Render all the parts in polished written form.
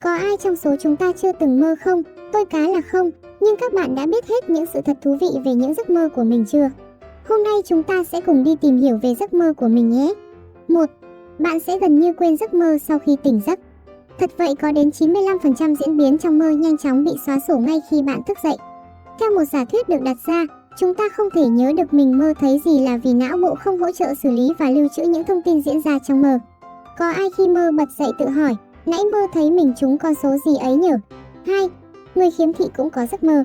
Có ai trong số chúng ta chưa từng mơ không? Tôi cá là không, nhưng các bạn đã biết hết những sự thật thú vị về những giấc mơ của mình chưa? Hôm nay chúng ta sẽ cùng đi tìm hiểu về giấc mơ của mình nhé. 1. Bạn sẽ gần như quên giấc mơ sau khi tỉnh giấc. Thật vậy, có đến 95% diễn biến trong mơ nhanh chóng bị xóa sổ ngay khi bạn thức dậy. Theo một giả thuyết được đặt ra, chúng ta không thể nhớ được mình mơ thấy gì là vì não bộ không hỗ trợ xử lý và lưu trữ những thông tin diễn ra trong mơ. Có ai khi mơ bật dậy tự hỏi, nãy mơ thấy mình trúng con số gì ấy nhỉ? 2. Người khiếm thị cũng có giấc mơ.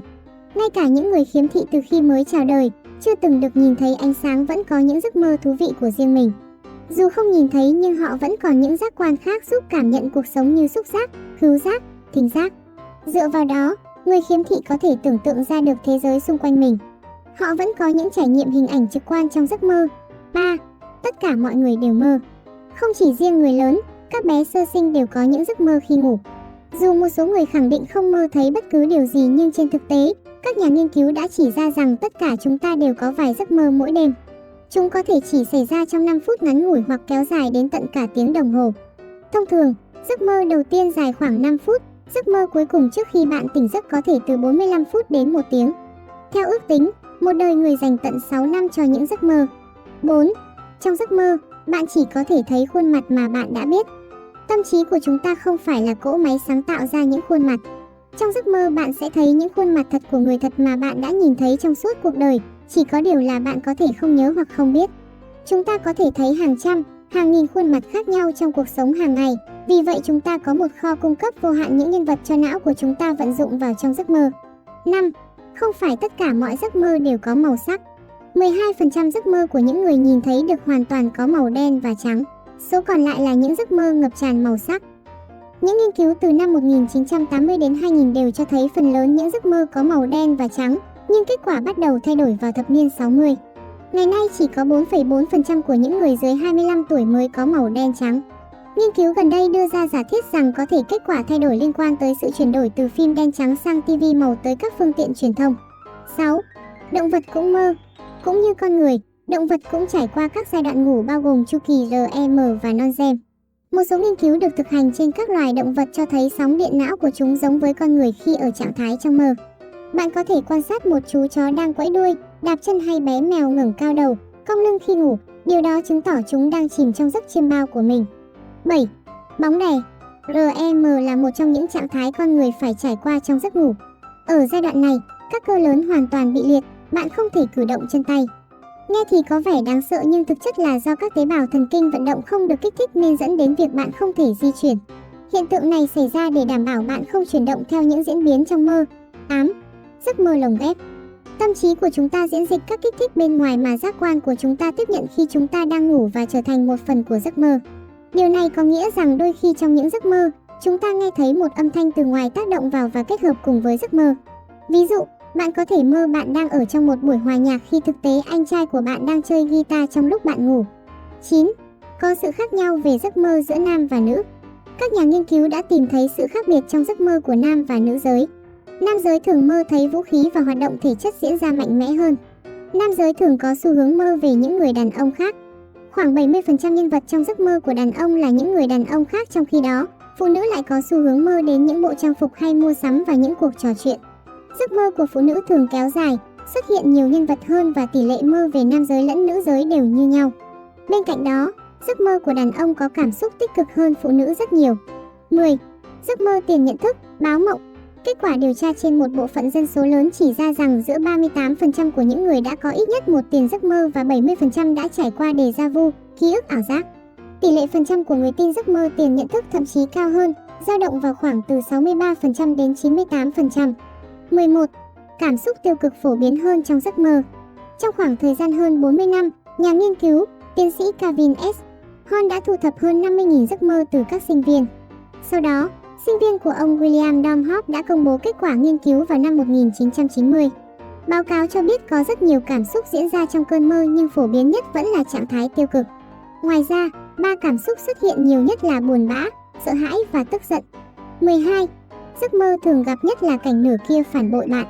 Ngay cả những người khiếm thị từ khi mới chào đời, chưa từng được nhìn thấy ánh sáng vẫn có những giấc mơ thú vị của riêng mình. Dù không nhìn thấy nhưng họ vẫn còn những giác quan khác giúp cảm nhận cuộc sống như xúc giác, khứu giác, thính giác. Dựa vào đó, người khiếm thị có thể tưởng tượng ra được thế giới xung quanh mình. Họ vẫn có những trải nghiệm hình ảnh trực quan trong giấc mơ. 3. Tất cả mọi người đều mơ. Không chỉ riêng người lớn, các bé sơ sinh đều có những giấc mơ khi ngủ. Dù một số người khẳng định không mơ thấy bất cứ điều gì, nhưng trên thực tế, các nhà nghiên cứu đã chỉ ra rằng tất cả chúng ta đều có vài giấc mơ mỗi đêm. Chúng có thể chỉ xảy ra trong 5 phút ngắn ngủi hoặc kéo dài đến tận cả tiếng đồng hồ. Thông thường, giấc mơ đầu tiên dài khoảng 5 phút, giấc mơ cuối cùng trước khi bạn tỉnh giấc có thể từ 45 phút đến 1 tiếng. Theo ước tính, một đời người dành tận 6 năm cho những giấc mơ. 4. Trong giấc mơ, bạn chỉ có thể thấy khuôn mặt mà bạn đã biết. Tâm trí của chúng ta không phải là cỗ máy sáng tạo ra những khuôn mặt. Trong giấc mơ bạn sẽ thấy những khuôn mặt thật của người thật mà bạn đã nhìn thấy trong suốt cuộc đời, chỉ có điều là bạn có thể không nhớ hoặc không biết. Chúng ta có thể thấy hàng trăm, hàng nghìn khuôn mặt khác nhau trong cuộc sống hàng ngày, vì vậy chúng ta có một kho cung cấp vô hạn những nhân vật cho não của chúng ta vận dụng vào trong giấc mơ. 5. Không phải tất cả mọi giấc mơ đều có màu sắc. 12% giấc mơ của những người nhìn thấy được hoàn toàn có màu đen và trắng. Số còn lại là những giấc mơ ngập tràn màu sắc. Những nghiên cứu từ năm 1980 đến 2000 đều cho thấy phần lớn những giấc mơ có màu đen và trắng, nhưng kết quả bắt đầu thay đổi vào thập niên 60. Ngày nay chỉ có 4,4% của những người dưới 25 tuổi mới có màu đen trắng. Nghiên cứu gần đây đưa ra giả thiết rằng có thể kết quả thay đổi liên quan tới sự chuyển đổi từ phim đen trắng sang TV màu tới các phương tiện truyền thông. 6. Động vật cũng mơ. Cũng như con người, động vật cũng trải qua các giai đoạn ngủ bao gồm chu kỳ REM và non-REM. Một số nghiên cứu được thực hành trên các loài động vật cho thấy sóng điện não của chúng giống với con người khi ở trạng thái trong mơ. Bạn có thể quan sát một chú chó đang quẫy đuôi, đạp chân hay bé mèo ngẩng cao đầu, cong lưng khi ngủ. Điều đó chứng tỏ chúng đang chìm trong giấc chiêm bao của mình. 7. Bóng đè. REM là một trong những trạng thái con người phải trải qua trong giấc ngủ. Ở giai đoạn này, các cơ lớn hoàn toàn bị liệt, bạn không thể cử động chân tay. Nghe thì có vẻ đáng sợ nhưng thực chất là do các tế bào thần kinh vận động không được kích thích nên dẫn đến việc bạn không thể di chuyển. Hiện tượng này xảy ra để đảm bảo bạn không chuyển động theo những diễn biến trong mơ. 8. Giấc mơ lồng ghép. Tâm trí của chúng ta diễn dịch các kích thích bên ngoài mà giác quan của chúng ta tiếp nhận khi chúng ta đang ngủ và trở thành một phần của giấc mơ. Điều này có nghĩa rằng đôi khi trong những giấc mơ, chúng ta nghe thấy một âm thanh từ ngoài tác động vào và kết hợp cùng với giấc mơ. Ví dụ, bạn có thể mơ bạn đang ở trong một buổi hòa nhạc khi thực tế anh trai của bạn đang chơi guitar trong lúc bạn ngủ. 9. Có sự khác nhau về giấc mơ giữa nam và nữ. Các nhà nghiên cứu đã tìm thấy sự khác biệt trong giấc mơ của nam và nữ giới. Nam giới thường mơ thấy vũ khí và hoạt động thể chất diễn ra mạnh mẽ hơn. Nam giới thường có xu hướng mơ về những người đàn ông khác. Khoảng 70% nhân vật trong giấc mơ của đàn ông là những người đàn ông khác, trong khi đó, phụ nữ lại có xu hướng mơ đến những bộ trang phục hay mua sắm và những cuộc trò chuyện. Giấc mơ của phụ nữ thường kéo dài, xuất hiện nhiều nhân vật hơn và tỷ lệ mơ về nam giới lẫn nữ giới đều như nhau. Bên cạnh đó, giấc mơ của đàn ông có cảm xúc tích cực hơn phụ nữ rất nhiều. 10. Giấc mơ tiền nhận thức, báo mộng. Kết quả điều tra trên một bộ phận dân số lớn chỉ ra rằng giữa 38% của những người đã có ít nhất một tiền giấc mơ và 70% đã trải qua déjà vu, ký ức ảo giác. Tỷ lệ phần trăm của người tin giấc mơ tiền nhận thức thậm chí cao hơn, dao động vào khoảng từ 63% đến 98%. 11. Cảm xúc tiêu cực phổ biến hơn trong giấc mơ. Trong khoảng thời gian hơn 40 năm, nhà nghiên cứu, tiến sĩ Calvin S. Hall đã thu thập hơn 50.000 giấc mơ từ các sinh viên. Sau đó, sinh viên của ông William Domhoff đã công bố kết quả nghiên cứu vào năm 1990. Báo cáo cho biết có rất nhiều cảm xúc diễn ra trong cơn mơ nhưng phổ biến nhất vẫn là trạng thái tiêu cực. Ngoài ra, 3 cảm xúc xuất hiện nhiều nhất là buồn bã, sợ hãi và tức giận. 12. Giấc mơ thường gặp nhất là cảnh nửa kia phản bội bạn.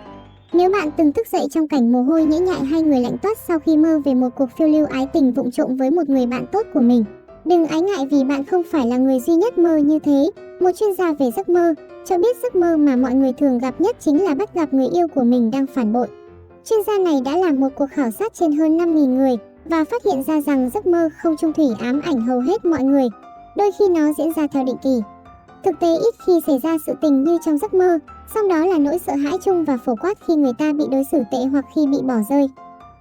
Nếu bạn từng thức dậy trong cảnh mồ hôi nhễ nhại hay người lạnh toát sau khi mơ về một cuộc phiêu lưu ái tình vụng trộm với một người bạn tốt của mình, Đừng ái ngại vì bạn không phải là người duy nhất mơ như thế. Một chuyên gia về giấc mơ cho biết giấc mơ mà mọi người thường gặp nhất chính là bắt gặp người yêu của mình đang phản bội. Chuyên gia này đã làm một cuộc khảo sát trên hơn 5.000 người và phát hiện ra rằng giấc mơ không chung thủy ám ảnh hầu hết mọi người, đôi khi nó diễn ra theo định kỳ. Thực tế ít khi xảy ra sự tình như trong giấc mơ, song đó là nỗi sợ hãi chung và phổ quát khi người ta bị đối xử tệ hoặc khi bị bỏ rơi.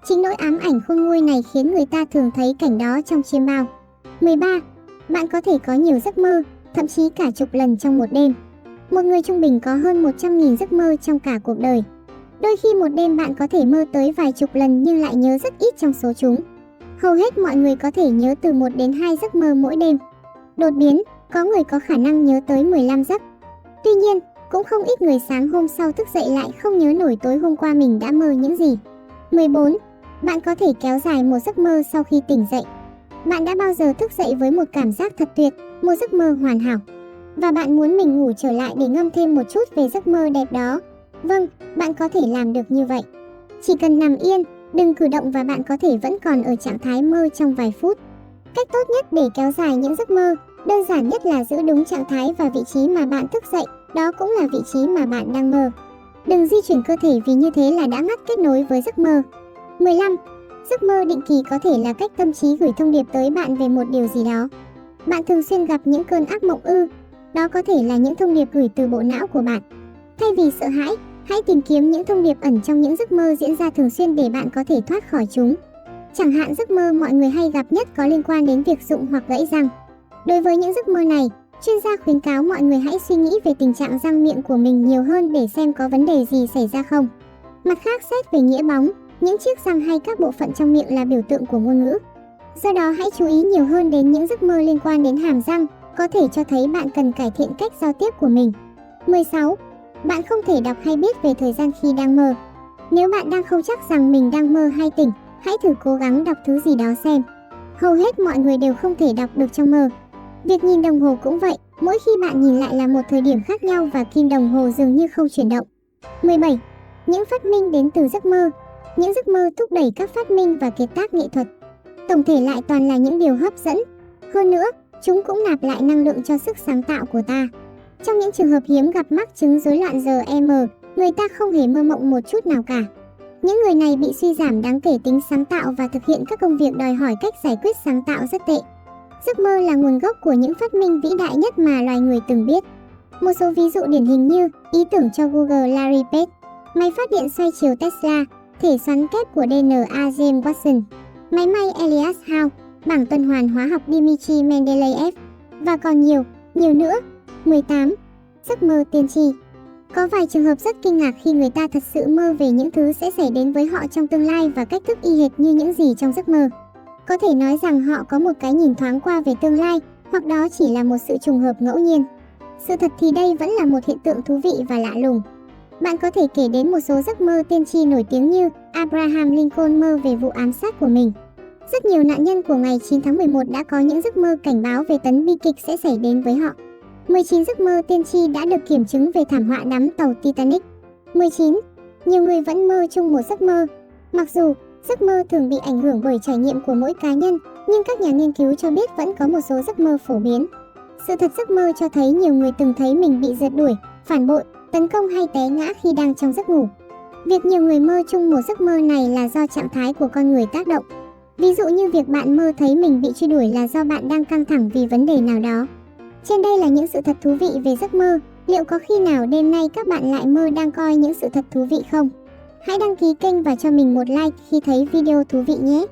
Chính nỗi ám ảnh khôn nguôi này khiến người ta thường thấy cảnh đó trong chiêm bao. 13. Bạn có thể có nhiều giấc mơ, thậm chí cả chục lần trong một đêm. Một người trung bình có hơn 100.000 giấc mơ trong cả cuộc đời. Đôi khi một đêm bạn có thể mơ tới vài chục lần nhưng lại nhớ rất ít trong số chúng. Hầu hết mọi người có thể nhớ từ 1 đến 2 giấc mơ mỗi đêm. Đột biến, có người có khả năng nhớ tới 15 giấc. Tuy nhiên, cũng không ít người sáng hôm sau thức dậy lại không nhớ nổi tối hôm qua mình đã mơ những gì. 14. Bạn có thể kéo dài một giấc mơ sau khi tỉnh dậy. Bạn đã bao giờ thức dậy với một cảm giác thật tuyệt, một giấc mơ hoàn hảo, và bạn muốn mình ngủ trở lại để ngâm thêm một chút về giấc mơ đẹp đó? Vâng, bạn có thể làm được như vậy. Chỉ cần nằm yên, đừng cử động và bạn có thể vẫn còn ở trạng thái mơ trong vài phút. Cách tốt nhất để kéo dài những giấc mơ, đơn giản nhất là giữ đúng trạng thái và vị trí mà bạn thức dậy, đó cũng là vị trí mà bạn đang mơ. Đừng di chuyển cơ thể vì như thế là đã ngắt kết nối với giấc mơ. 15. Giấc mơ định kỳ có thể là cách tâm trí gửi thông điệp tới bạn về một điều gì đó. Bạn thường xuyên gặp những cơn ác mộng ư? Đó có thể là những thông điệp gửi từ bộ não của bạn. Thay vì sợ hãi, hãy tìm kiếm những thông điệp ẩn trong những giấc mơ diễn ra thường xuyên để bạn có thể thoát khỏi chúng. Chẳng hạn giấc mơ mọi người hay gặp nhất có liên quan đến việc rụng hoặc gãy răng. Đối với những giấc mơ này, chuyên gia khuyến cáo mọi người hãy suy nghĩ về tình trạng răng miệng của mình nhiều hơn để xem có vấn đề gì xảy ra không. Mặt khác, xét về nghĩa bóng, những chiếc răng hay các bộ phận trong miệng là biểu tượng của ngôn ngữ. Do đó hãy chú ý nhiều hơn đến những giấc mơ liên quan đến hàm răng, có thể cho thấy bạn cần cải thiện cách giao tiếp của mình. 16. Bạn không thể đọc hay biết về thời gian khi đang mơ. Nếu bạn đang không chắc rằng mình đang mơ hay tỉnh, hãy thử cố gắng đọc thứ gì đó xem. Hầu hết mọi người đều không thể đọc được trong mơ. Việc nhìn đồng hồ cũng vậy, mỗi khi bạn nhìn lại là một thời điểm khác nhau và kim đồng hồ dường như không chuyển động. 17. Những phát minh đến từ giấc mơ. Những giấc mơ thúc đẩy các phát minh và kiệt tác nghệ thuật. Tổng thể lại toàn là những điều hấp dẫn. Hơn nữa, chúng cũng nạp lại năng lượng cho sức sáng tạo của ta. Trong những trường hợp hiếm gặp mắc chứng rối loạn REM, người ta không hề mơ mộng một chút nào cả. Những người này bị suy giảm đáng kể tính sáng tạo và thực hiện các công việc đòi hỏi cách giải quyết sáng tạo rất tệ. Giấc mơ là nguồn gốc của những phát minh vĩ đại nhất mà loài người từng biết. Một số ví dụ điển hình như ý tưởng cho Google Larry Page, máy phát điện xoay chiều Tesla, thể xoắn kép của DNA James Watson, máy may Elias Howe, bảng tuần hoàn hóa học Dmitry Mendeleev, và còn nhiều nữa. 18. Giấc mơ tiên tri. Có vài trường hợp rất kinh ngạc khi người ta thật sự mơ về những thứ sẽ xảy đến với họ trong tương lai và cách thức y hệt như những gì trong giấc mơ. Có thể nói rằng họ có một cái nhìn thoáng qua về tương lai, hoặc đó chỉ là một sự trùng hợp ngẫu nhiên. Sự thật thì đây vẫn là một hiện tượng thú vị và lạ lùng. Bạn có thể kể đến một số giấc mơ tiên tri nổi tiếng như Abraham Lincoln mơ về vụ ám sát của mình. Rất nhiều nạn nhân của ngày 9 tháng 11 đã có những giấc mơ cảnh báo về tấn bi kịch sẽ xảy đến với họ. 19 giấc mơ tiên tri đã được kiểm chứng về thảm họa đắm tàu Titanic. 19. Nhiều người vẫn mơ chung một giấc mơ. Mặc dù giấc mơ thường bị ảnh hưởng bởi trải nghiệm của mỗi cá nhân, nhưng các nhà nghiên cứu cho biết vẫn có một số giấc mơ phổ biến. Sự thật giấc mơ cho thấy nhiều người từng thấy mình bị rượt đuổi, phản bội, tấn công hay té ngã khi đang trong giấc ngủ. Việc nhiều người mơ chung một giấc mơ này là do trạng thái của con người tác động. Ví dụ như việc bạn mơ thấy mình bị truy đuổi là do bạn đang căng thẳng vì vấn đề nào đó. Trên đây là những sự thật thú vị về giấc mơ. Liệu có khi nào đêm nay các bạn lại mơ đang coi những sự thật thú vị không? Hãy đăng ký kênh và cho mình một like khi thấy video thú vị nhé!